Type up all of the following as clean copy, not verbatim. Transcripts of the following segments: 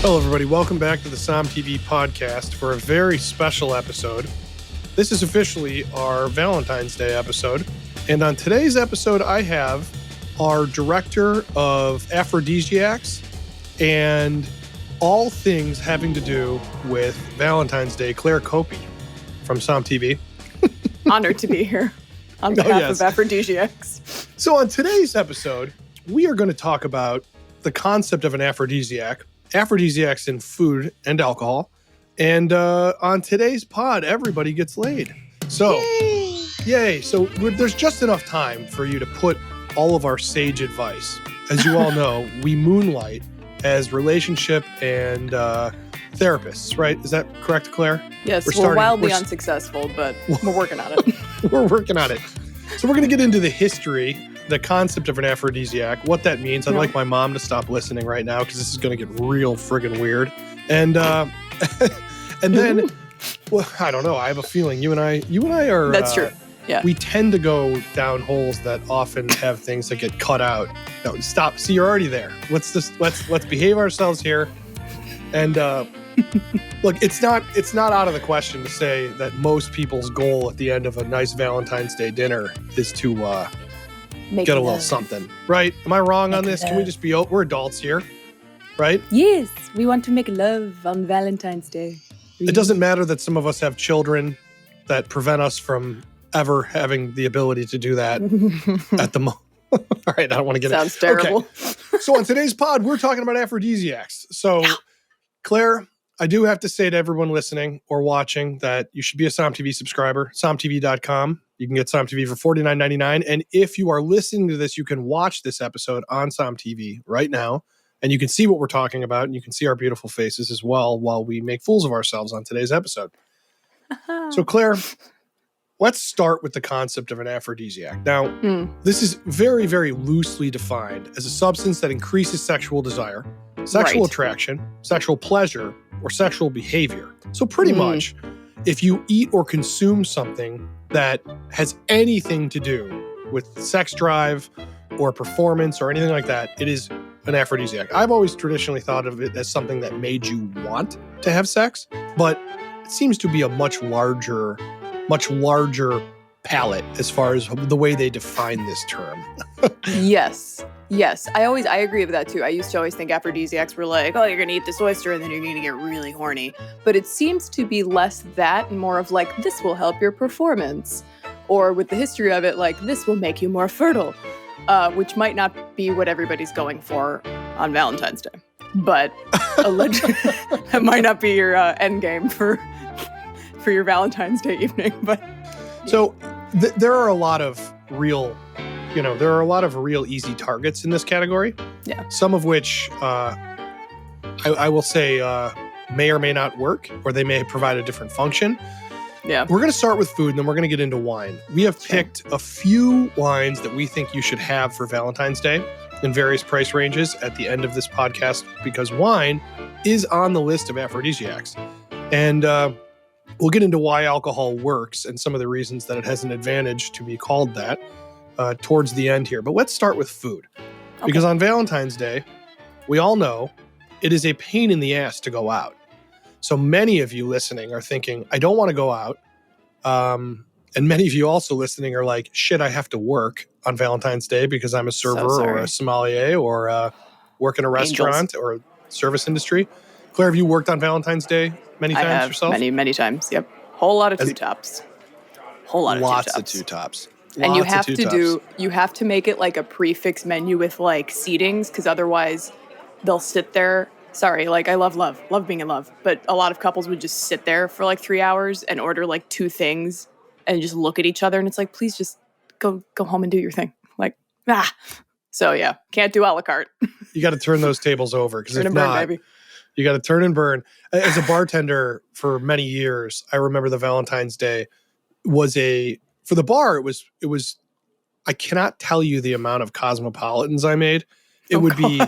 Hello, everybody. Welcome back to the SOMM TV podcast for a very special episode. This is officially our Valentine's Day episode. And on today's episode, I have our director of Aphrodisiacs and all things having to do with Valentine's Day, Claire Coppi from SOMM TV. Honored to be here on behalf of Aphrodisiacs. So on today's episode, we are going to talk about the concept of an aphrodisiac, aphrodisiacs in food and alcohol. And on today's pod, everybody gets laid. So, yay. So there's just enough time for you to put all of our sage advice. As you all know, we moonlight as relationship and therapists, right? Is that correct, Claire? Yes, we're wildly unsuccessful, but we're working on it. We're working on it. So we're going to get into the history, the concept of an aphrodisiac, what that means. I'd like my mom to stop listening right now because this is going to get real friggin' weird. And and then, well, I don't know. I have a feeling you and I are. That's true. Yeah. We tend to go down holes that often have things that get cut out. No, stop. See, you're already there. Let's behave ourselves here. And look, it's not out of the question to say that most people's goal at the end of a nice Valentine's Day dinner is to get a little something, right? Am I wrong on this? Can we just be we're adults here, right? Yes, we want to make love on Valentine's Day. It doesn't matter that some of us have children that prevent us from ever having the ability to do that at the moment. All right, I don't want to get Sounds terrible. Okay. So on today's pod, we're talking about aphrodisiacs. So, Claire, I do have to say to everyone listening or watching that you should be a SOMM TV subscriber, sommtv.com. You can get SOMM TV for $49.99. And if you are listening to this, you can watch this episode on SOMM TV right now. And you can see what we're talking about. And you can see our beautiful faces as well while we make fools of ourselves on today's episode. So, Claire, let's start with the concept of an aphrodisiac. Now, this is very, very loosely defined as a substance that increases sexual desire, sexual attraction, sexual pleasure, or sexual behavior. So pretty much, if you eat or consume something that has anything to do with sex drive or performance or anything like that, it is an aphrodisiac. I've always traditionally thought of it as something that made you want to have sex, but it seems to be a much larger palette as far as the way they define this term. Yes. I agree with that too. I used to always think aphrodisiacs were like, oh, you're going to eat this oyster and then you're going to get really horny. But it seems to be less that and more of like, this will help your performance. Or with the history of it, like, this will make you more fertile, which might not be what everybody's going for on Valentine's Day. But allegedly, that might not be your end game for your Valentine's Day evening. But so there are a lot of real easy targets in this category. Yeah. Some of which I will say may or may not work, or they may provide a different function. Yeah. We're going to start with food, and then we're going to get into wine. We have picked a few wines that we think you should have for Valentine's Day in various price ranges at the end of this podcast, because wine is on the list of aphrodisiacs. And we'll get into why alcohol works and some of the reasons that it has an advantage to be called that towards the end here. But let's start with food. Because on Valentine's Day, we all know it is a pain in the ass to go out. So many of you listening are thinking, I don't want to go out. And many of you also listening are like, shit, I have to work on Valentine's Day because I'm a server or a sommelier or work in a restaurant or service industry. Claire, have you worked on Valentine's Day many times yourself? Many times. Yep. Whole lot of two-tops. Lots of two-tops. And you have to make it like a prefix menu with like seatings, because otherwise they'll sit there. Sorry, like I love being in love, but a lot of couples would just sit there for like 3 hours and order like two things and just look at each other, and it's like, please just go home and do your thing. Like, So yeah, can't do a la carte. You got to turn those tables over, because if not, baby. You got to turn and burn. As a bartender for many years, I remember the Valentine's Day was for the bar, it was, I cannot tell you the amount of cosmopolitans I made. It would be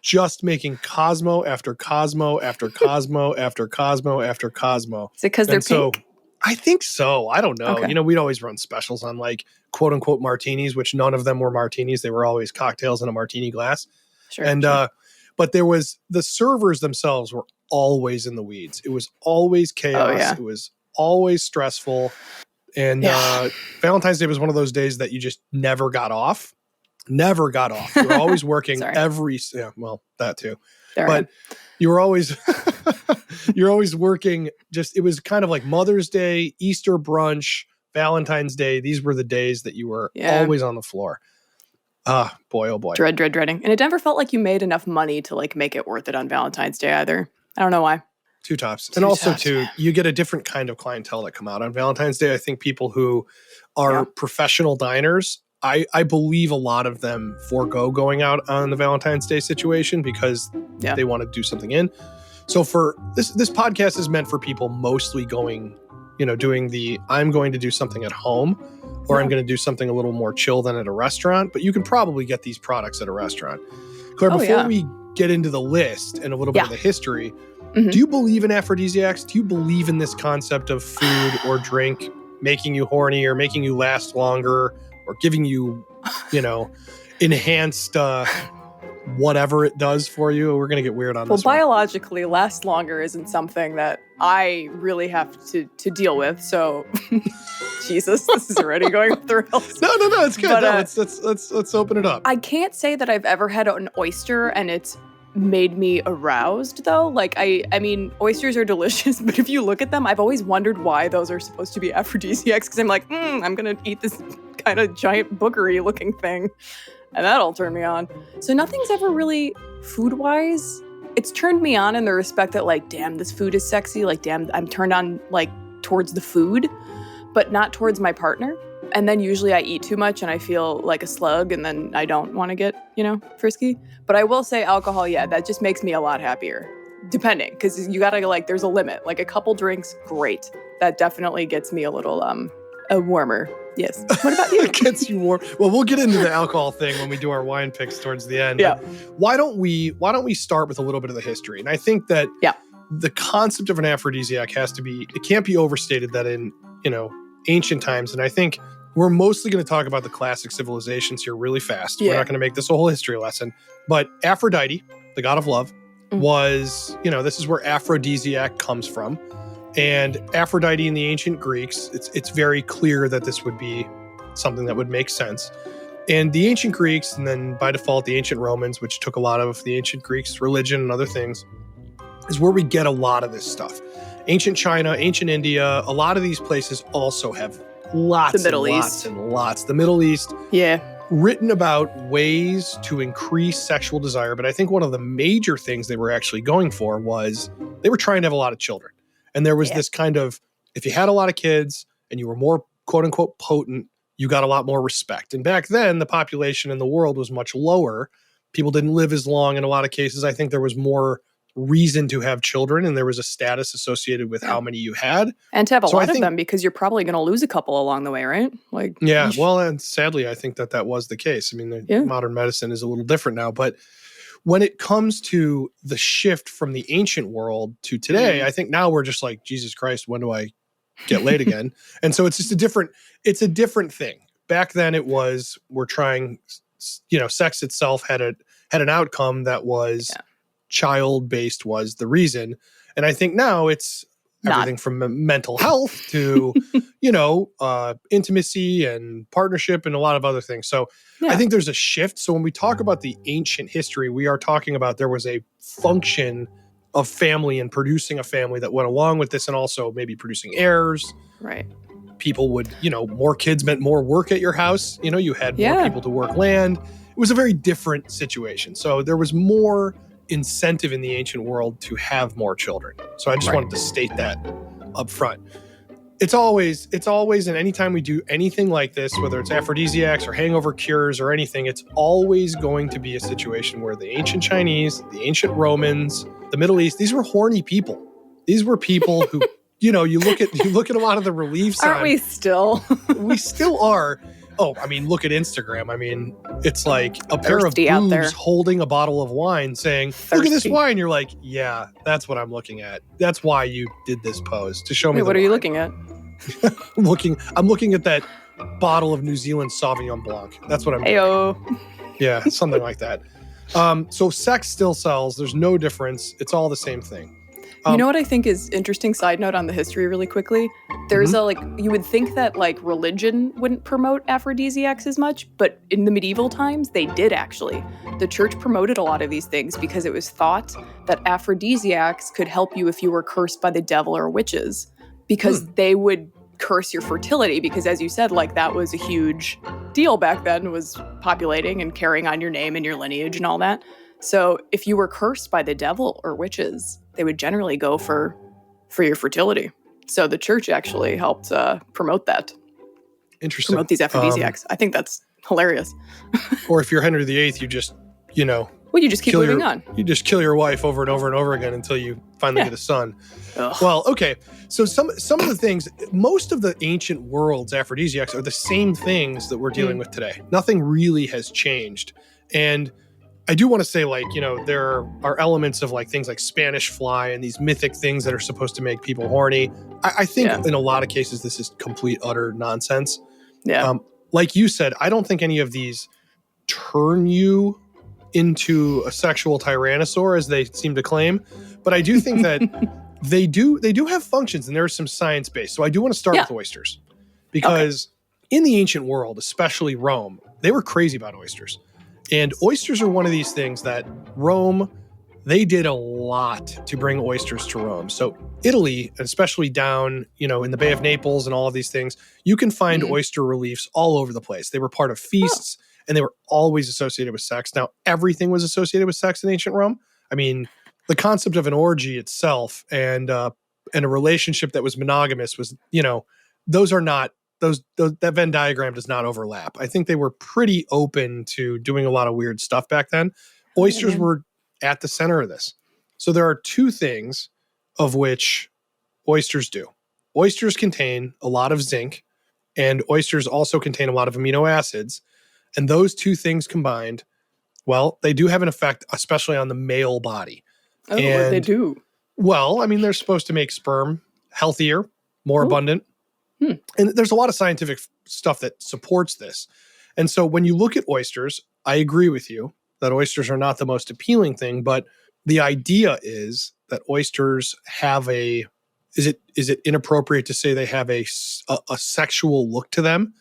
just making Cosmo after Cosmo after Cosmo after Cosmo after Cosmo. Is it because they're pink? I think so. I don't know. Okay. We'd always run specials on like quote unquote martinis, which none of them were martinis. They were always cocktails in a martini glass. Sure. And, But there was the servers themselves were always in the weeds. It was always chaos. Oh, yeah. It was always stressful. And Valentine's Day was one of those days that you just never got off. Never got off. You were always working that too. But you were always you're always working. Just it was kind of like Mother's Day, Easter brunch, Valentine's Day. These were the days that you were always on the floor. Ah, boy, oh boy. Dreading. And it never felt like you made enough money to like make it worth it on Valentine's Day either. I don't know why. Two tops. And also, too, you get a different kind of clientele that come out on Valentine's Day. I think people who are professional diners, I believe a lot of them forego going out on the Valentine's Day situation because they want to do something in. So for this podcast is meant for people mostly going, doing I'm going to do something at home or I'm going to do something a little more chill than at a restaurant. But you can probably get these products at a restaurant. Claire, before we get into the list and a little bit of the history, do you believe in aphrodisiacs? Do you believe in this concept of food or drink making you horny or making you last longer or giving you, enhanced whatever it does for you? We're going to get weird on this. Well, biologically, last longer isn't something that I really have to deal with. So, Jesus, this is already going off the rails. No, it's good. But, let's open it up. I can't say that I've ever had an oyster and it's made me aroused though. Like I mean, oysters are delicious, but if you look at them, I've always wondered why those are supposed to be aphrodisiacs because I'm like, I'm gonna eat this kind of giant boogery looking thing and that'll turn me on. So nothing's ever really food-wise. It's turned me on in the respect that like, damn, this food is sexy. Like, damn, I'm turned on like towards the food, but not towards my partner. And then usually I eat too much and I feel like a slug and then I don't want to get, frisky. But I will say alcohol, that just makes me a lot happier. Depending, because you gotta there's a limit. Like a couple drinks, great. That definitely gets me a little warmer. Yes. What about you? It gets you warm. Well, we'll get into the alcohol thing when we do our wine picks towards the end. Yeah. Why don't we start with a little bit of the history? And I think that the concept of an aphrodisiac it can't be overstated that in, ancient times. And I think we're mostly going to talk about the classic civilizations here really fast. We're not going to make this a whole history lesson. But Aphrodite, the god of love, was, this is where aphrodisiac comes from. And Aphrodite in the ancient Greeks, it's very clear that this would be something that would make sense. And the ancient Greeks, and then by default, the ancient Romans, which took a lot of the ancient Greeks' religion and other things, is where we get a lot of this stuff. Ancient China, ancient India, a lot of these places also have lots and lots and lots. The Middle East. Yeah. Written about ways to increase sexual desire. But I think one of the major things they were actually going for was they were trying to have a lot of children. And there was this kind of, if you had a lot of kids and you were more quote unquote potent, you got a lot more respect. And back then the population in the world was much lower. People didn't live as long in a lot of cases. I think there was more reason to have children and there was a status associated with how many you had and to have a lot of them because you're probably going to lose a couple along the way, right? Well, and sadly I think that was the case. I mean, modern medicine is a little different now, but when it comes to the shift from the ancient world to today, I think now we're just like, Jesus Christ, when do I get laid again? And so it's just a different thing. Back then it was, we're trying, sex itself had an outcome that was child-based was the reason. And I think now it's everything from mental health to, intimacy and partnership and a lot of other things. So I think there's a shift. So when we talk about the ancient history, we are talking about there was a function of family and producing a family that went along with this and also maybe producing heirs. Right. People would, more kids meant more work at your house. You had more people to work land. It was a very different situation. So there was more incentive in the ancient world to have more children. So I just wanted to state that up front. It's always, and anytime we do anything like this, whether it's aphrodisiacs or hangover cures or anything, it's always going to be a situation where the ancient Chinese, the ancient Romans, the Middle East, these were horny people. These were people who, you look at a lot of the reliefs. Aren't we still? We still are. Oh, I mean, look at Instagram. I mean, it's like a pair of boobs holding a bottle of wine saying, look at this wine. You're like, yeah, that's what I'm looking at. That's why you did this pose, to show me what are you looking at? I'm looking at that bottle of New Zealand Sauvignon Blanc. That's what I'm doing. Ayo. Yeah, something like that. So sex still sells. There's no difference. It's all the same thing. You know what I think is interesting? Side note on the history really quickly. There's you would think that religion wouldn't promote aphrodisiacs as much, but in the medieval times, they did actually. The church promoted a lot of these things because it was thought that aphrodisiacs could help you if you were cursed by the devil or witches, because they would curse your fertility, because as you said, that was a huge deal back then, was populating and carrying on your name and your lineage and all that. So if you were cursed by the devil or witches, they would generally go for your fertility. So the church actually helped promote that. Interesting. Promote these aphrodisiacs. I think that's hilarious. Or if you're Henry VIII, you just, well, you just keep moving on. You just kill your wife over and over and over again until you finally get a son. Ugh. Well, okay. So some of the things, most of the ancient world's aphrodisiacs are the same things that we're dealing with today. Nothing really has changed. And I do want to say, there are elements of things like Spanish fly and these mythic things that are supposed to make people horny. I think in a lot of cases, this is complete, utter nonsense. Yeah. Like you said, I don't think any of these turn you into a sexual tyrannosaur, as they seem to claim. But I do think that they do have functions, and there's some science based. So I do want to start with oysters, because in the ancient world, especially Rome, they were crazy about oysters. And oysters are one of these things that Rome, they did a lot to bring oysters to Rome. So Italy, especially down, in the Bay of Naples and all of these things, you can find oyster reliefs all over the place. They were part of feasts, and they were always associated with sex. Now, everything was associated with sex in ancient Rome. I mean, the concept of an orgy itself and a relationship that was monogamous was, those are not, that Venn diagram does not overlap. I think they were pretty open to doing a lot of weird stuff back then. Oysters were at the center of this. So there are two things of which oysters do. Oysters contain a lot of zinc, and oysters also contain a lot of amino acids. And those two things combined, well, they do have an effect, especially on the male body. Oh, they do. Well, I mean, they're supposed to make sperm healthier, more abundant. And there's a lot of scientific stuff that supports this. And so when you look at oysters, I agree with you that oysters are not the most appealing thing, but the idea is that oysters have is it inappropriate to say they have a sexual look to them?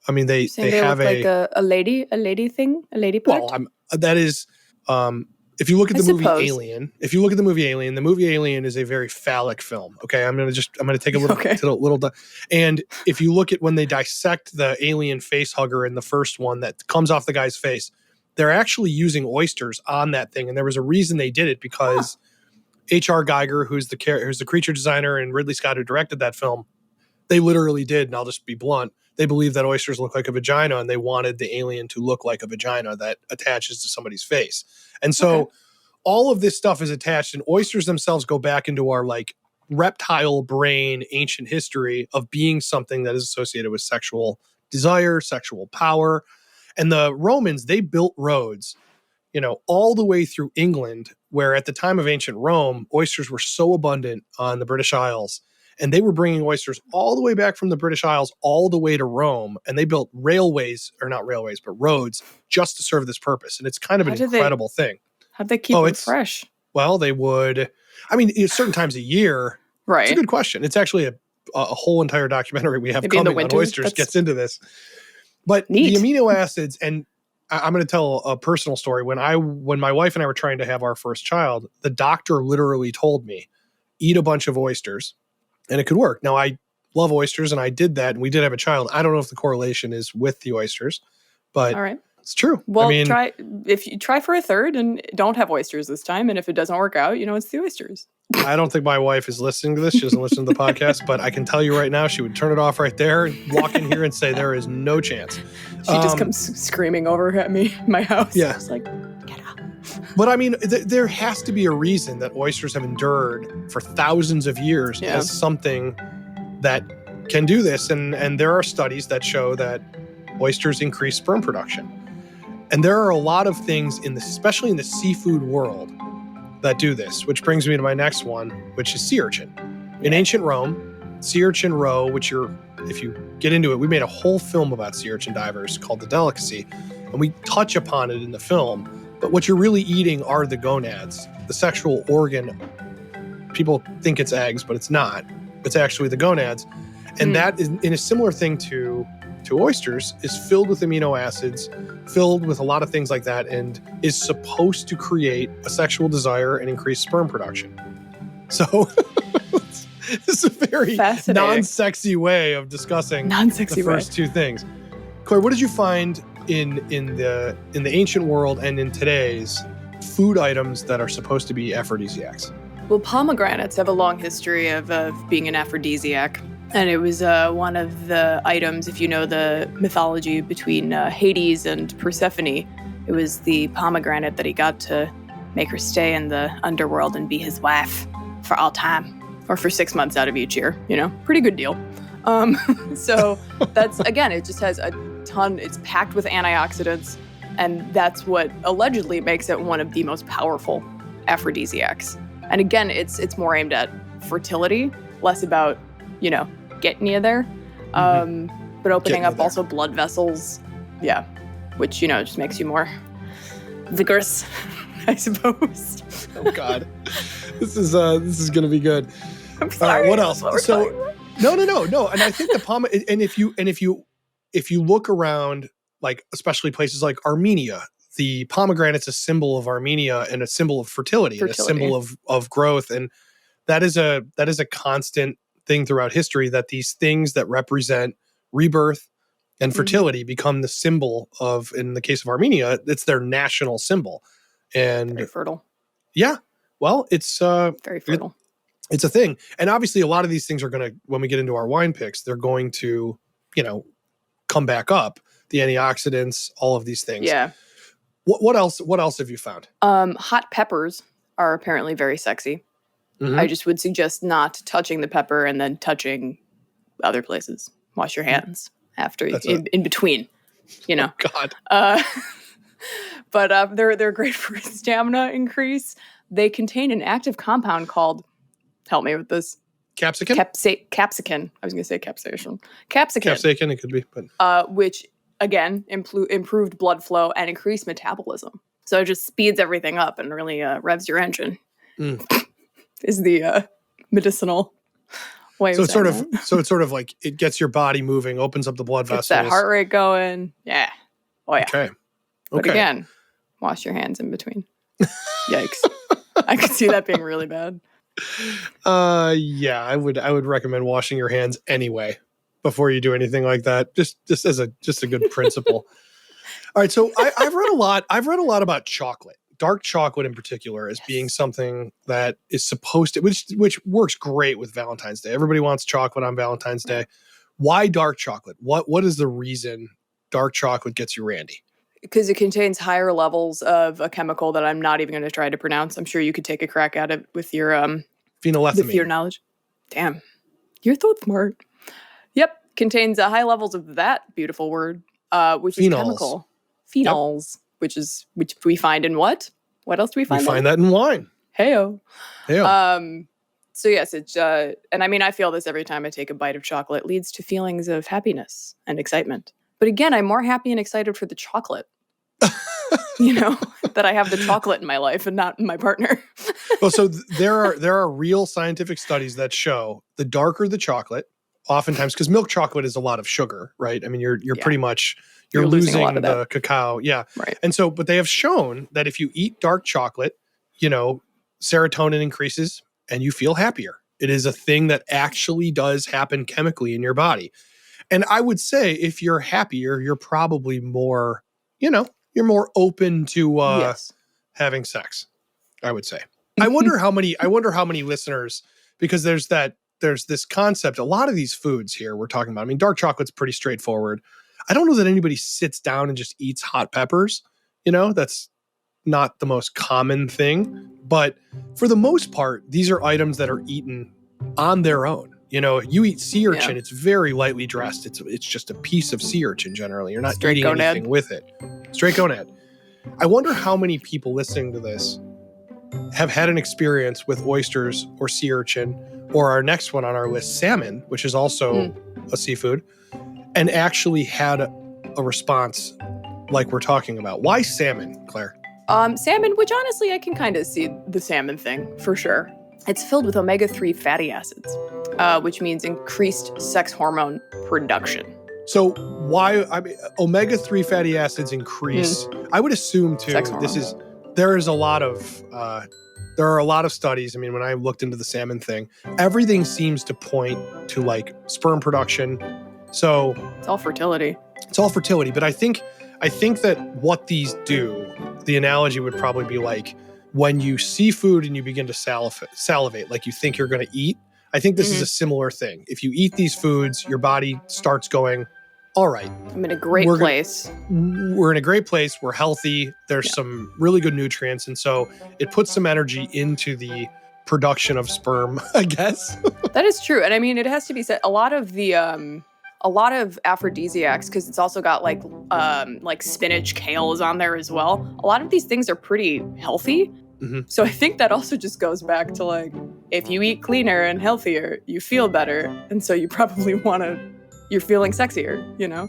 I mean, they have look like a lady thing, a lady part. Well, that is, if you look at the movie Alien, the movie Alien is a very phallic film. Okay, I'm going to take a little, and if you look at when they dissect the alien face hugger in the first one that comes off the guy's face, they're actually using oysters on that thing, and there was a reason they did it, because H.R. Geiger, who's the creature designer, and Ridley Scott, who directed that film, they literally did, and I'll just be blunt, they believe that oysters look like a vagina, and they wanted the alien to look like a vagina that attaches to somebody's face. And so all of this stuff is attached, and oysters themselves go back into our reptile brain ancient history of being something that is associated with sexual desire, sexual power. And the Romans, they built roads, all the way through England, where at the time of ancient Rome, oysters were so abundant on the British Isles. And they were bringing oysters all the way back from the British Isles all the way to Rome. And they built roads just to serve this purpose. And it's kind of an incredible thing. How'd they keep them fresh? Well, they would, certain times a year. Right. It's a good question. It's actually a whole entire documentary we have Maybe coming on oysters gets into this. But the amino acids, and I'm going to tell a personal story. When my wife and I were trying to have our first child, the doctor literally told me, eat a bunch of oysters. And it could work. Now, I love oysters, and I did that, and we did have a child. I don't know if the correlation is with the oysters, but it's true. Well, try for a third and don't have oysters this time. And if it doesn't work out, it's the oysters. I don't think my wife is listening to this. She doesn't listen to the podcast, but I can tell you right now, she would turn it off right there and walk in here and say, there is no chance. She just comes screaming over at me, my house. Yeah. It's like, get up. But there has to be a reason that oysters have endured for thousands of years as something that can do this. And there are studies that show that oysters increase sperm production. And there are a lot of things, especially in the seafood world, that do this, which brings me to my next one, which is sea urchin. In ancient Rome, sea urchin roe, if you get into it, we made a whole film about sea urchin divers called The Delicacy, and we touch upon it in the film. But what you're really eating are the gonads, the sexual organ. People think it's eggs, but it's not. It's actually the gonads. And that is in a similar thing to oysters, is filled with amino acids, filled with a lot of things like that, and is supposed to create a sexual desire and increase sperm production. So it's a very non-sexy way of discussing the first two things. Claire, what did you find in the ancient world and in today's food items that are supposed to be aphrodisiacs? Well, pomegranates have a long history of being an aphrodisiac. And it was one of the items, if you know the mythology between Hades and Persephone, it was the pomegranate that he got to make her stay in the underworld and be his wife for all time, or for 6 months out of each year, pretty good deal. So that's, again, it just has a ton, it's packed with antioxidants, and that's what allegedly makes it one of the most powerful aphrodisiacs. And again, it's more aimed at fertility, less about, getting you there, but opening up also blood vessels, which, just makes you more vigorous, I suppose. Oh God, this is gonna be good. I'm sorry. What else? So no. And I think the if you look around, like especially places like Armenia, the pomegranate's a symbol of Armenia and a symbol of fertility. And a symbol of growth, and that is a constant thing throughout history, that these things that represent rebirth and fertility become the symbol of, in the case of Armenia, it's their national symbol. And very fertile. Yeah. Well, it's very fertile. It's a thing. And obviously a lot of these things are going to, when we get into our wine picks, they're going to, come back up. The antioxidants, all of these things. Yeah. What else have you found? Hot peppers are apparently very sexy. I just would suggest not touching the pepper and then touching other places. Wash your hands after, in between, Oh, God. But they're great for stamina increase. They contain an active compound called, help me with this. Capsicum? Capsicum. I was going to say capsaicin. Capsicum. Capsaicin, it could be. But which, again, improved blood flow and increased metabolism. So it just speeds everything up and really revs your engine. Is the medicinal way. So it's sort of like it gets your body moving, opens up the blood vessels. Gets that heart rate going. Yeah. Oh yeah. Okay. But again, wash your hands in between. Yikes. I could see that being really bad. Yeah, I would recommend washing your hands anyway before you do anything like that. Just as a good principle. All right. So I've read a lot about chocolate. Dark chocolate in particular as being something that is supposed to, which works great with Valentine's Day. Everybody wants chocolate on Valentine's Day. Why dark chocolate? What is the reason dark chocolate gets you randy? Because it contains higher levels of a chemical that I'm not even going to try to pronounce. I'm sure you could take a crack at it with your phenylethylamine. With your knowledge. Damn, you're so smart. Yep, contains high levels of that beautiful word, which is chemical phenols. Yep. Which we find in what? What else do we find? We find that in wine. Heyo. Heyo. So yes, it's and I mean I feel this every time I take a bite of chocolate. It leads to feelings of happiness and excitement. But again, I'm more happy and excited for the chocolate. That I have the chocolate in my life and not my partner. Well, so there are real scientific studies that show the darker the chocolate, oftentimes because milk chocolate is a lot of sugar, right? I mean, you're pretty much you're losing the cacao. Yeah. Right. And so, but they have shown that if you eat dark chocolate, serotonin increases and you feel happier. It is a thing that actually does happen chemically in your body. And I would say if you're happier, you're probably more, you're more open to having sex, I would say. I wonder how many listeners, because there's this concept, a lot of these foods here we're talking about. I mean, dark chocolate's pretty straightforward. I don't know that anybody sits down and just eats hot peppers. That's not the most common thing. But for the most part, these are items that are eaten on their own. You eat sea urchin, it's very lightly dressed. It's just a piece of sea urchin generally. You're not eating anything with it. Straight gonad. I wonder how many people listening to this have had an experience with oysters or sea urchin, or our next one on our list, salmon, which is also a seafood, and actually had a response like we're talking about. Why salmon, Claire? Salmon, which honestly I can kind of see the salmon thing for sure. It's filled with omega-3 fatty acids, which means increased sex hormone production. So why, I mean, omega-3 fatty acids increase, I would assume too, there are a lot of studies. I mean, when I looked into the salmon thing, everything seems to point to like sperm production. So it's all fertility. But I think that what these do, the analogy would probably be like when you see food and you begin to salivate, like you think you're going to eat. I think this is a similar thing. If you eat these foods, your body starts going, all right. I'm in a great place. We're in a great place. We're healthy. There's some really good nutrients. And so it puts some energy into the production of sperm, I guess. That is true. And I mean, it has to be said, a lot of aphrodisiacs, because it's also got like spinach, kale is on there as well. A lot of these things are pretty healthy. Mm-hmm. So I think that also just goes back to like, if you eat cleaner and healthier, you feel better. And so you probably you're feeling sexier, you know?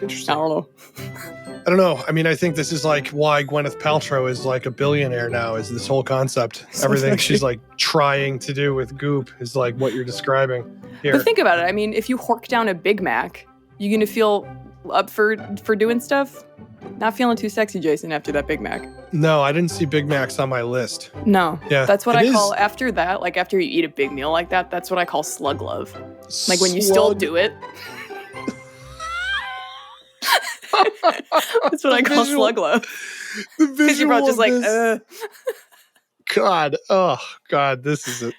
Interesting. I don't know. I mean, I think this is like why Gwyneth Paltrow is like a billionaire now, is this whole concept. Everything she's like trying to do with Goop is like what you're describing here. But think about it. I mean, if you hork down a Big Mac, you going to feel up for doing stuff? Not feeling too sexy, Jason, after that Big Mac. No, I didn't see Big Macs on my list. No. Yeah. That's what I call, after that, like after you eat a big meal like that, that's what I call slug love. Like when you still do it. That's what I call slug love. The visual you're probably just like, God, this is it.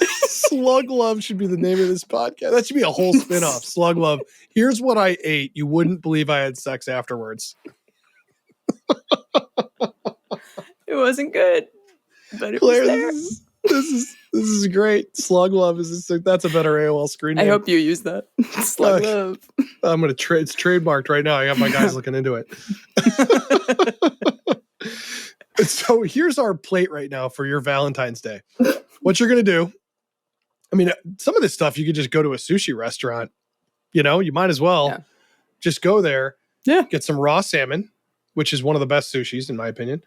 Slug love should be the name of this podcast. That should be a whole spin-off. Slug love. Here's what I ate. You wouldn't believe I had sex afterwards. It wasn't good, but it Claire, was there. This is great. Slug love that's a better AOL screen name. I hope you use that. Slug love. I'm gonna it's trademarked right now. I got my guys looking into it. So here's our plate right now for your Valentine's Day. What you're gonna do? I mean, some of this stuff you could just go to a sushi restaurant. You know, you might as well just go there. Yeah. Get some raw salmon, which is one of the best sushis in my opinion.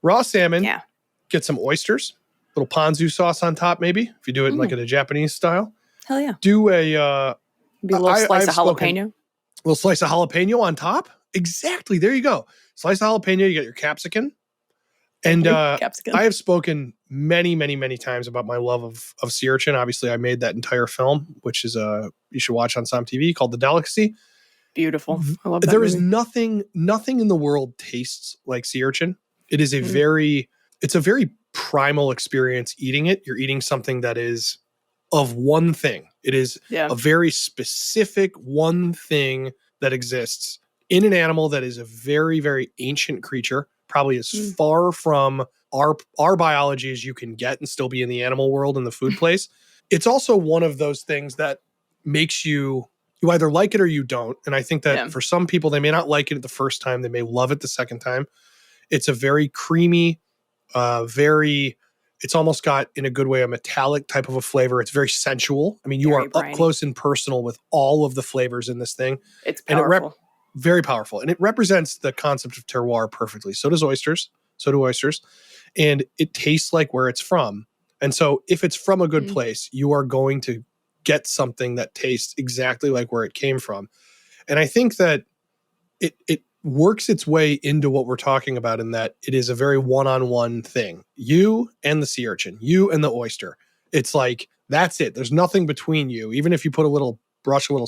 Raw salmon. Yeah. Get some oysters. Little ponzu sauce on top, maybe, if you do it like in a Japanese style. Hell yeah. Do Maybe a little slice of jalapeno. A little slice of jalapeno on top. Exactly. There you go. Slice of jalapeno. You got your capsicum. And capsicum. I have spoken many, many, many times about my love of sea urchin. Obviously, I made that entire film, which is you should watch on SOMM TV, called The Delicacy. Beautiful. I love that There movie. is nothing in the world tastes like sea urchin. It is it's a very primal experience eating it. You're eating something that is of one thing. It is a very specific one thing that exists in an animal that is a very, very ancient creature, probably as far from our biology as you can get and still be in the animal world in the food place. It's also one of those things that makes you either like it or you don't. And I think that for some people, they may not like it the first time. They may love it the second time. It's a very creamy, it's almost got, in a good way, a metallic type of a flavor. It's very sensual. I mean, you are up close and personal with all of the flavors in this thing. It's powerful. And very powerful. And it represents the concept of terroir perfectly. So do oysters. And it tastes like where it's from. And so if it's from a good place, you are going to get something that tastes exactly like where it came from. And I think that it works its way into what we're talking about, in that it is a very one-on-one thing. You and the sea urchin, you and the oyster. It's like, that's it. There's nothing between you. Even if you put a little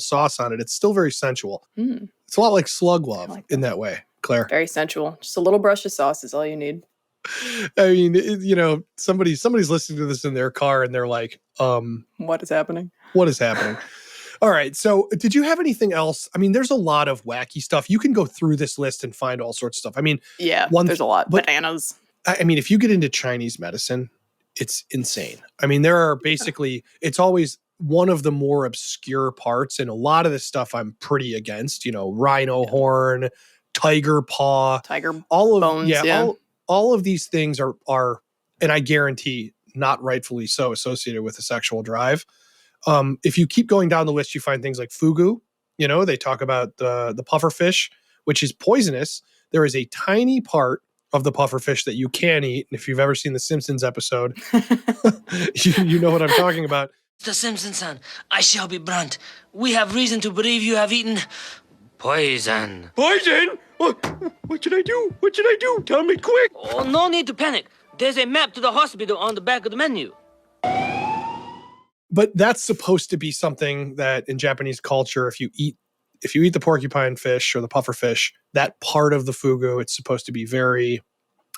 sauce on it, it's still very sensual. It's a lot like slug love in that way, Claire. Very sensual. Just a little brush of sauce is all you need. I mean, somebody's listening to this in their car and they're like, what is happening? What is happening? All right. So did you have anything else? I mean, there's a lot of wacky stuff. You can go through this list and find all sorts of stuff. I mean, there's a lot. Bananas. I mean, if you get into Chinese medicine, it's insane. I mean, there are basically, it's always one of the more obscure parts. And a lot of this stuff I'm pretty against, rhino horn, tiger paw, all of bones. All of these things are, and I guarantee not rightfully so, associated with a sexual drive. If you keep going down the list, you find things like fugu. They talk about the pufferfish, which is poisonous. There is a tiny part of the pufferfish that you can eat. And if you've ever seen the Simpsons episode, you know what I'm talking about. The Simpsons, son, I shall be blunt. We have reason to believe you have eaten poison. Poison? What should I do? What should I do? Tell me quick. Oh, no need to panic. There's a map to the hospital on the back of the menu. But that's supposed to be something that in Japanese culture, if you eat the porcupine fish or the puffer fish, that part of the fugu, it's supposed to be very,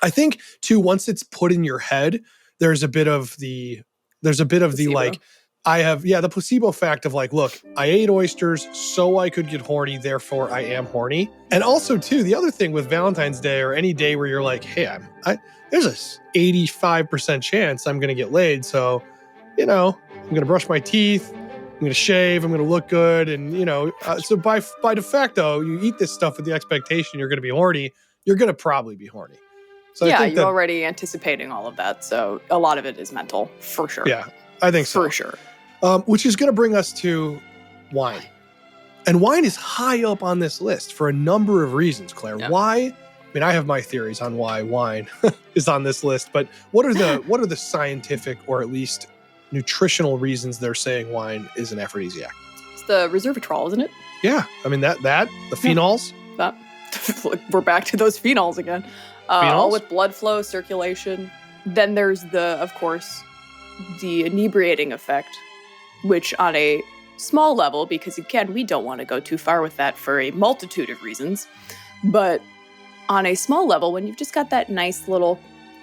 I think too, once it's put in your head, there's a bit of the Placebo. like, the placebo fact of like, look, I ate oysters so I could get horny, therefore I am horny. And also too, the other thing with Valentine's Day or any day where you're like, hey, there's a 85% chance I'm going to get laid. So, I'm going to brush my teeth, I'm going to shave, I'm going to look good. And, so by de facto, you eat this stuff with the expectation you're going to be horny, you're going to probably be horny. So yeah, I think you're already anticipating all of that. So a lot of it is mental, for sure. Yeah, I think so. For sure. Which is going to bring us to wine. And wine is high up on this list for a number of reasons, Claire. Yeah. Why? I mean, I have my theories on why wine is on this list, but what are the scientific or at least nutritional reasons they're saying wine is an aphrodisiac? It's the resveratrol, isn't it? Yeah, I mean the phenols. We're back to those phenols again. All with blood flow, circulation. Then there's of course, the inebriating effect, which on a small level, because again, we don't want to go too far with that for a multitude of reasons, but on a small level, when you've just got that nice little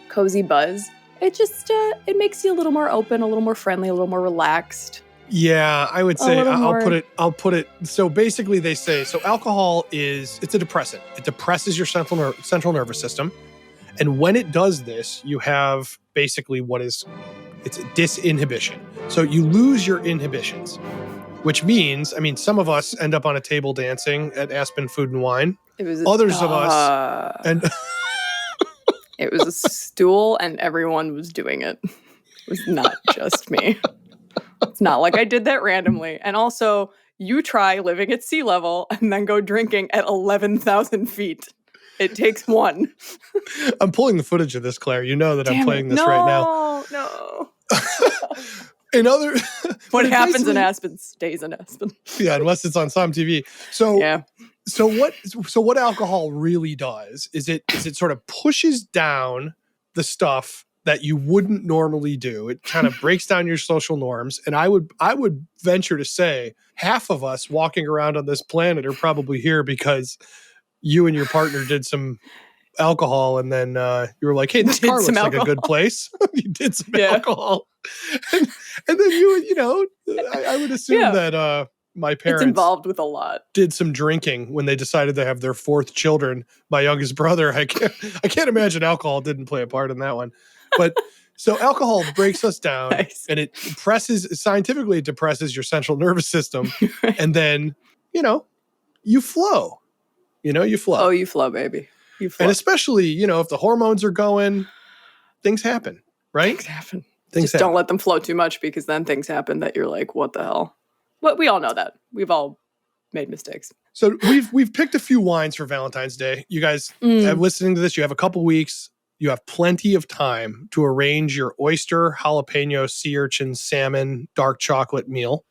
cozy buzz, it just it makes you a little more open, a little more friendly, a little more relaxed. Yeah, I would say I'll put it. So basically they say, so alcohol it's a depressant. It depresses your central nervous system. And when it does this, you have basically it's disinhibition. So you lose your inhibitions, which means, some of us end up on a table dancing at Aspen Food and Wine. Others of us, and it was a stool and everyone was doing it. It was not just me. It's not like I did that randomly. And also, you try living at sea level and then go drinking at 11,000 feet. It takes one. I'm pulling the footage of this, Claire. You know that I'm playing this right now. No. What happens in Aspen stays in Aspen. Yeah, unless it's on SOMM TV. So yeah. So what alcohol really does is it sort of pushes down the stuff that you wouldn't normally do. It kind of breaks down your social norms. And I would venture to say half of us walking around on this planet are probably here because you and your partner did some alcohol, and then you were like, hey, this car looks like a good place. You did some alcohol. And then I would assume that my parents it's involved with a lot. Did some drinking when they decided to have their fourth children. My youngest brother, I can't imagine alcohol didn't play a part in that one. But so alcohol breaks us down, nice. And it scientifically depresses your central nervous system. And then, you flow. You flow. Oh, you flow, baby. You flow. And especially, if the hormones are going, things happen, right? Things happen. Don't let them flow too much, because then things happen that you're like, what the hell? But we all know that. We've all made mistakes. So we've picked a few wines for Valentine's Day. You guys listening to this, you have a couple weeks. You have plenty of time to arrange your oyster, jalapeno, sea urchin, salmon, dark chocolate meal,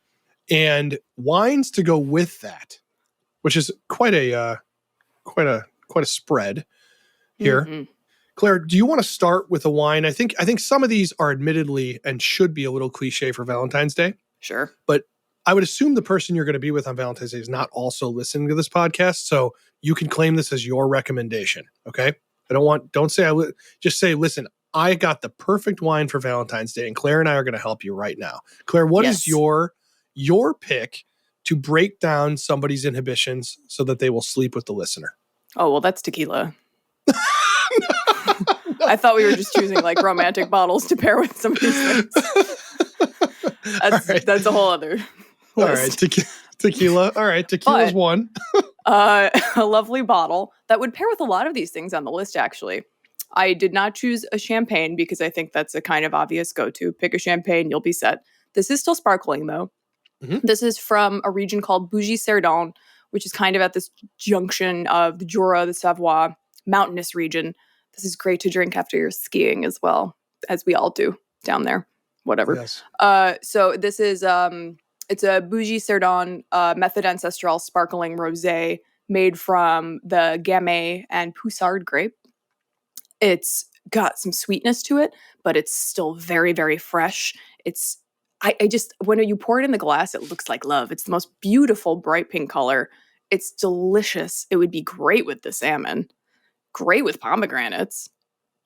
and wines to go with that, which is quite a spread here. Mm-hmm. Claire, do you want to start with a wine? I think some of these are admittedly and should be a little cliche for Valentine's Day. Sure. But I would assume the person you're going to be with on Valentine's Day is not also listening to this podcast, so you can claim this as your recommendation, okay? Just say, listen, I got the perfect wine for Valentine's Day, and Claire and I are going to help you right now. Claire, what is your pick to break down somebody's inhibitions so that they will sleep with the listener? Oh, well, that's tequila. I thought we were just choosing like romantic bottles to pair with some of these things. That's a whole other list. All right, tequila. All right, tequila's one. A lovely bottle that would pair with a lot of these things on the list, actually. I did not choose a champagne because I think that's a kind of obvious go-to. Pick a champagne, you'll be set. This is still sparkling, though. Mm-hmm. This is from a region called Bougie-Cerdon, which is kind of at this junction of the Jura, the Savoie, mountainous region. This is great to drink after you're skiing as well, as we all do down there. Whatever. Yes. So this is it's a Bougie Cerdon Method Ancestral Sparkling Rosé made from the Gamay and Poussard grape. It's got some sweetness to it, but it's still very, very fresh. It's I just when you pour it in the glass, it looks like love. It's the most beautiful bright pink color. It's delicious. It would be great with the salmon. Great with pomegranates.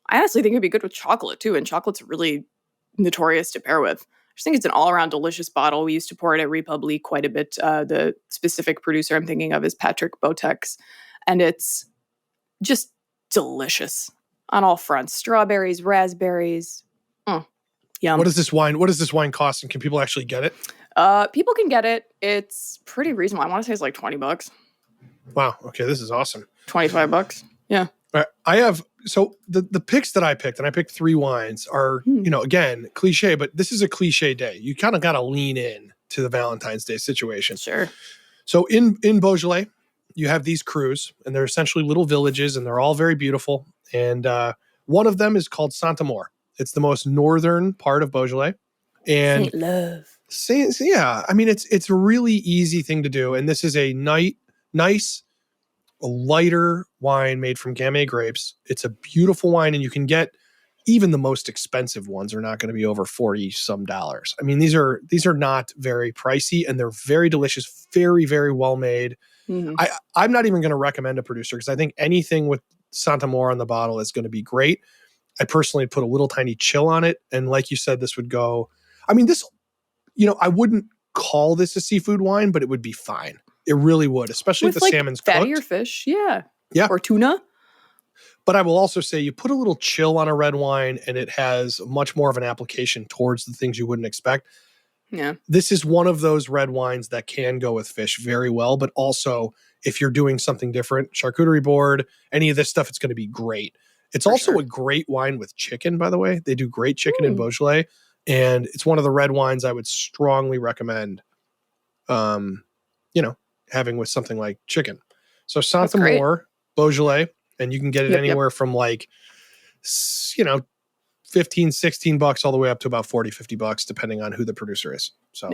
I honestly think it'd be good with chocolate too, and chocolate's really notorious to pair with. I just think it's an all-around delicious bottle. We used to pour it at Republic quite a bit. The specific producer I'm thinking of is Patrick Botex, and it's just delicious on all fronts. Strawberries, raspberries. Yum. What does this wine cost, and can people actually get it? People can get it. It's pretty reasonable. I want to say it's like $20. Wow. Okay, this is awesome. $25. Yeah. All right, I have the picks that I picked, and I picked 3 wines are, again, cliche, but this is a cliche day. You kind of got to lean in to the Valentine's Day situation. Sure. So in Beaujolais, you have these crus, and they're essentially little villages, and they're all very beautiful. And one of them is called Saint-Amour. It's the most northern part of Beaujolais. And Saint Love. Yeah, I mean, it's a really easy thing to do. And this is a nice, a lighter wine made from Gamay grapes. It's a beautiful wine, and you can get even the most expensive ones are not going to be over $40 some. I mean, these are not very pricey, and they're very delicious, very, very well made. Mm-hmm. I'm not even going to recommend a producer because I think anything with Saint-Amour on the bottle is going to be great. I personally put a little tiny chill on it, and like you said, this would go. I mean, this, I wouldn't call this a seafood wine, but it would be fine. It really would, especially if the salmon's cooked. Fattier fish, yeah. Yeah. Or tuna. But I will also say you put a little chill on a red wine and it has much more of an application towards the things you wouldn't expect. Yeah. This is one of those red wines that can go with fish very well, but also if you're doing something different, charcuterie board, any of this stuff, it's going to be great. It's also a great wine with chicken, by the way. They do great chicken in Beaujolais, and it's one of the red wines I would strongly recommend, having with something like chicken. So Saint-Amour, Beaujolais, and you can get it anywhere from like, $15, $16 all the way up to about $40, $50, depending on who the producer is. So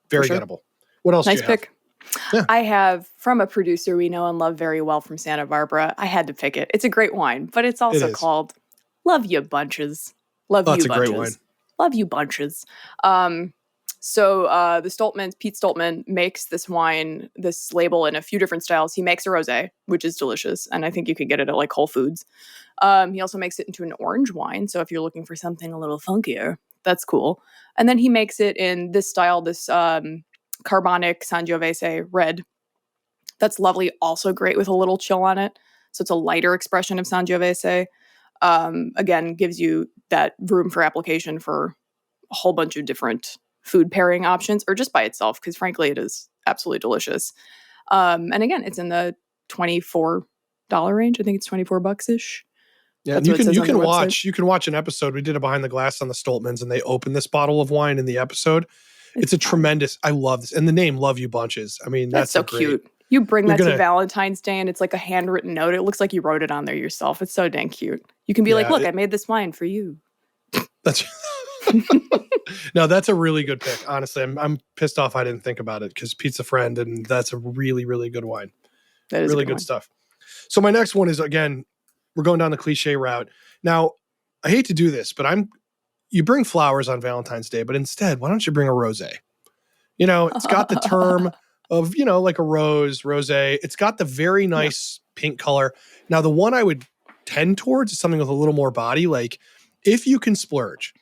very gettable. What else do you have? Nice pick. Yeah. I have from a producer we know and love very well from Santa Barbara. I had to pick it. It's a great wine, but it's also called Love You Bunches. Love You Bunches. That's a great wine. Love You Bunches. So the Stoltman, Pete Stoltman, makes this wine, this label in a few different styles. He makes a rosé, which is delicious, and I think you could get it at like Whole Foods. He also makes it into an orange wine, so if you're looking for something a little funkier, that's cool. And then he makes it in this style, this carbonic Sangiovese red. That's lovely, also great with a little chill on it. So it's a lighter expression of Sangiovese. Again, gives you that room for application for a whole bunch of different food pairing options, or just by itself, because frankly, it is absolutely delicious. And again, it's in the $24 range. I think it's $24-ish. Yeah, and you can watch an episode. We did a behind the glass on the Stoltmans, and they opened this bottle of wine in the episode. It's a tremendous. I love this, and the name "Love You Bunches." I mean, that's so cute. You bring that to Valentine's Day, and it's like a handwritten note. It looks like you wrote it on there yourself. It's so dang cute. You can be like, "Look, I made this wine for you." That's no, that's a really good pick. Honestly, I'm pissed off I didn't think about it because Pete's a friend, and that's a really, really good wine. That is really good stuff. So my next one is, again, we're going down the cliche route. Now, I hate to do this, but you bring flowers on Valentine's Day, but instead, why don't you bring a rosé? It's got the term of, like a rosé. It's got the very nice pink color. Now, the one I would tend towards is something with a little more body. Like, if you can splurge,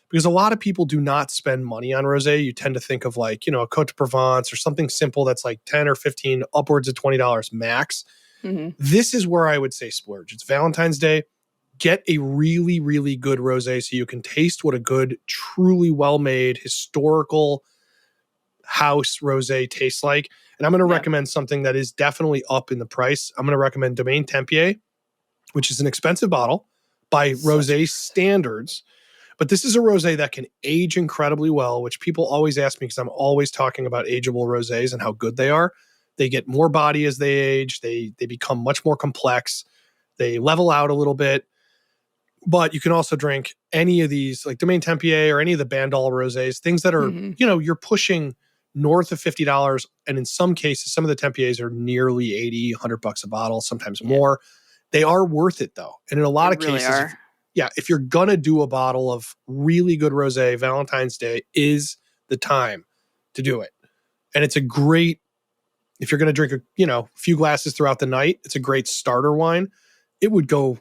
because a lot of people do not spend money on rosé. You tend to think of like, a Côte de Provence or something simple that's like 10 or 15, upwards of $20 max. Mm-hmm. This is where I would say splurge. It's Valentine's Day. Get a really, really good rosé so you can taste what a good, truly well-made, historical house rosé tastes like. And I'm going to recommend something that is definitely up in the price. I'm going to recommend Domaine Tempier, which is an expensive bottle by rosé standards. But this is a rosé that can age incredibly well, which people always ask me because I'm always talking about ageable rosés and how good they are. They get more body as they age. They become much more complex. They level out a little bit, but you can also drink any of these, like Domaine Tempier or any of the Bandol rosés, things that are, you're pushing north of $50. And in some cases, some of the Tempiers are nearly 80, $100 a bottle, sometimes more. They are worth it though. And in a lot of cases, if you're going to do a bottle of really good rosé, Valentine's Day is the time to do it. And it's a great, if you're going to drink a few glasses throughout the night, it's a great starter wine. It would go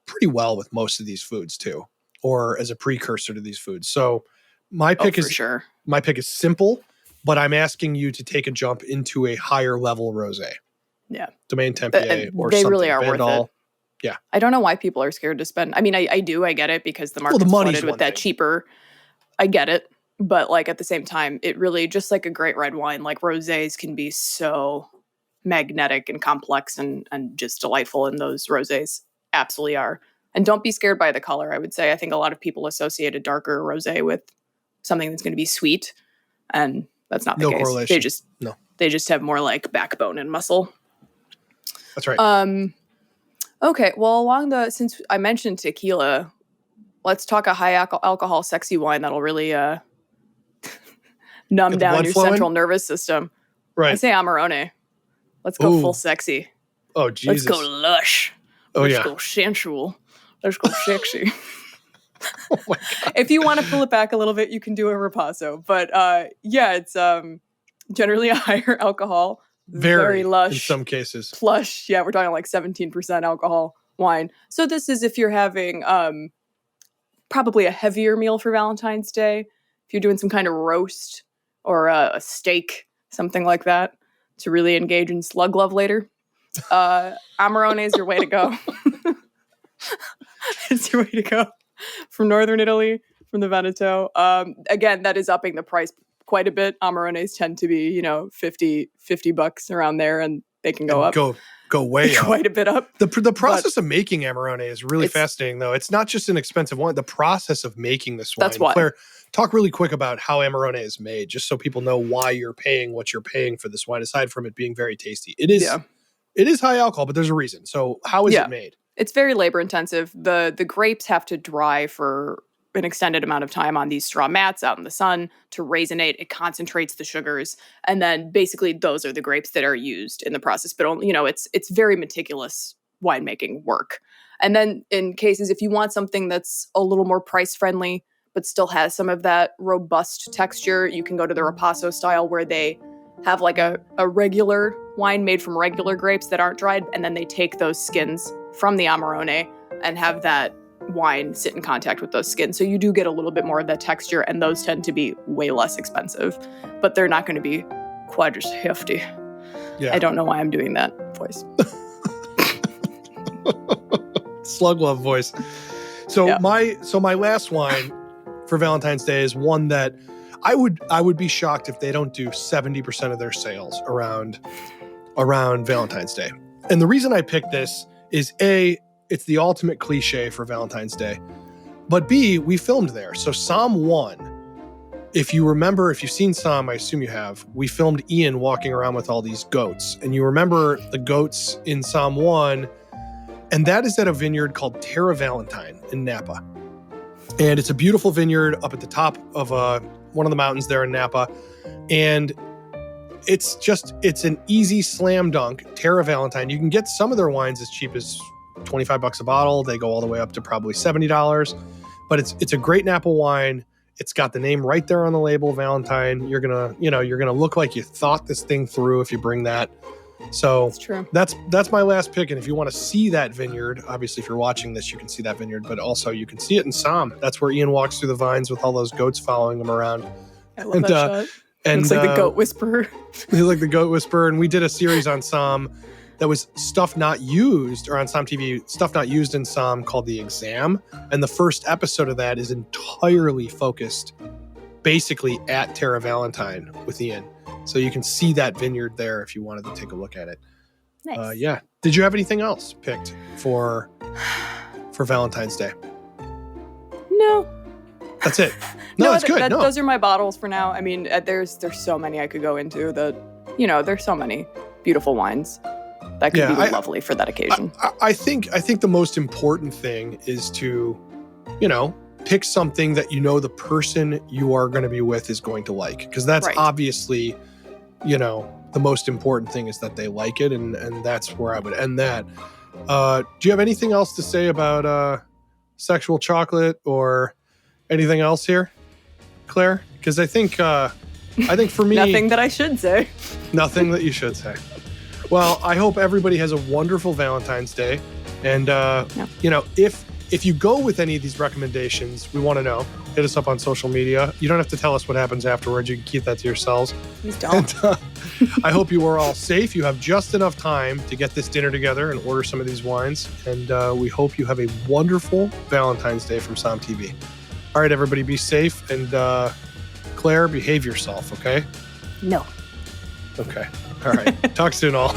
pretty well with most of these foods too, or as a precursor to these foods. So my pick is simple, but I'm asking you to take a jump into a higher level rosé. Yeah. Domaine Tempier or they something. Really are Bandol. worth it. Yeah. I don't know why people are scared to spend. I mean, I do. I get it because the market's flooded with that cheaper. I get it. But like at the same time, it really, just like a great red wine, like rosés can be so magnetic and complex and just delightful. And those rosés absolutely are. And don't be scared by the color, I would say. I think a lot of people associate a darker rosé with something that's going to be sweet. And that's not the case. Correlation. They just have more like backbone and muscle. That's right. Okay, well, since I mentioned tequila, let's talk a high alcohol sexy wine that'll really numb down your central nervous system. Right. I say Amarone. Let's go full sexy. Oh, Jesus. Let's go lush. Let's go sensual. Let's go sexy. Oh my God. If you want to pull it back a little bit, you can do a Ripasso. But it's generally a higher alcohol. Very lush. In some cases. Plush. Yeah, we're talking like 17% alcohol wine. So this is if you're having probably a heavier meal for Valentine's Day. If you're doing some kind of roast or a steak, something like that, to really engage in slug love later. Amarone is your way to go. It's your way to go. From northern Italy, from the Veneto. Again, that is upping the price quite a bit. Amarones tend to be, $50 around there, and they can go up. Go way up. Quite a bit up. The process of making Amarone is really fascinating, though. It's not just an expensive wine. The process of making this wine. That's why. Claire, talk really quick about how Amarone is made, just so people know why you're paying what you're paying for this wine, aside from it being very tasty. It is high alcohol, but there's a reason. So how is it made? It's very labor intensive. The grapes have to dry for an extended amount of time on these straw mats out in the sun to raisinate. It concentrates the sugars. And then basically those are the grapes that are used in the process. But it's very meticulous winemaking work. And then in cases, if you want something that's a little more price friendly, but still has some of that robust texture, you can go to the Ripasso style, where they have like a regular wine made from regular grapes that aren't dried. And then they take those skins from the Amarone and have that wine sit in contact with those skins. So you do get a little bit more of that texture, and those tend to be way less expensive, but they're not going to be quite as hefty. Yeah. I don't know why I'm doing that voice. Slug love voice. So my last wine for Valentine's Day is one that I would be shocked if they don't do 70% of their sales around Valentine's Day. And the reason I picked this is A, it's the ultimate cliche for Valentine's Day, but B, we filmed there. So SOMM 1, if you remember, if you've seen SOMM, I assume you have, we filmed Ian walking around with all these goats. And you remember the goats in SOMM 1, and that is at a vineyard called Terra Valentine in Napa. And it's a beautiful vineyard up at the top of one of the mountains there in Napa. And it's an easy slam dunk. Terra Valentine. You can get some of their wines as cheap as $25 a bottle. They go all the way up to probably $70. But it's a great Napa wine. It's got the name right there on the label, Valentine. You're gonna look like you thought this thing through if you bring that. So that's true. That's my last pick. And if you want to see that vineyard, obviously if you're watching this, you can see that vineyard, but also you can see it in SOMM. That's where Ian walks through the vines with all those goats following him around. I love that shot. And it's like the goat whisperer. He's like the goat whisperer. And we did a series on SOMM that was stuff not used, or on SOMM TV, stuff not used in SOMM, called The Exam. And the first episode of that is entirely focused basically at Terra Valentine with Ian. So you can see that vineyard there if you wanted to take a look at it. Nice. Yeah. Did you have anything else picked for Valentine's Day? No. That's it. No, that's good. Those are my bottles for now. I mean, there's so many I could go into that, there's so many beautiful wines That could be Yeah, lovely for that occasion. I think the most important thing is to, pick something that the person you are going to be with is going to like, because that's Right. obviously, the most important thing is that they like it, and that's where I would end that. Do you have anything else to say about sexual chocolate or anything else here, Claire? Because I think for me, Nothing that I should say. nothing that you should say. Well, I hope everybody has a wonderful Valentine's Day. And, if you go with any of these recommendations, we want to know. Hit us up on social media. You don't have to tell us what happens afterwards. You can keep that to yourselves. Please don't. And, I hope you are all safe. You have just enough time to get this dinner together and order some of these wines. And we hope you have a wonderful Valentine's Day from SOMM TV. All right, everybody, be safe. And Claire, behave yourself, okay? No. Okay. All right. Talk soon, all.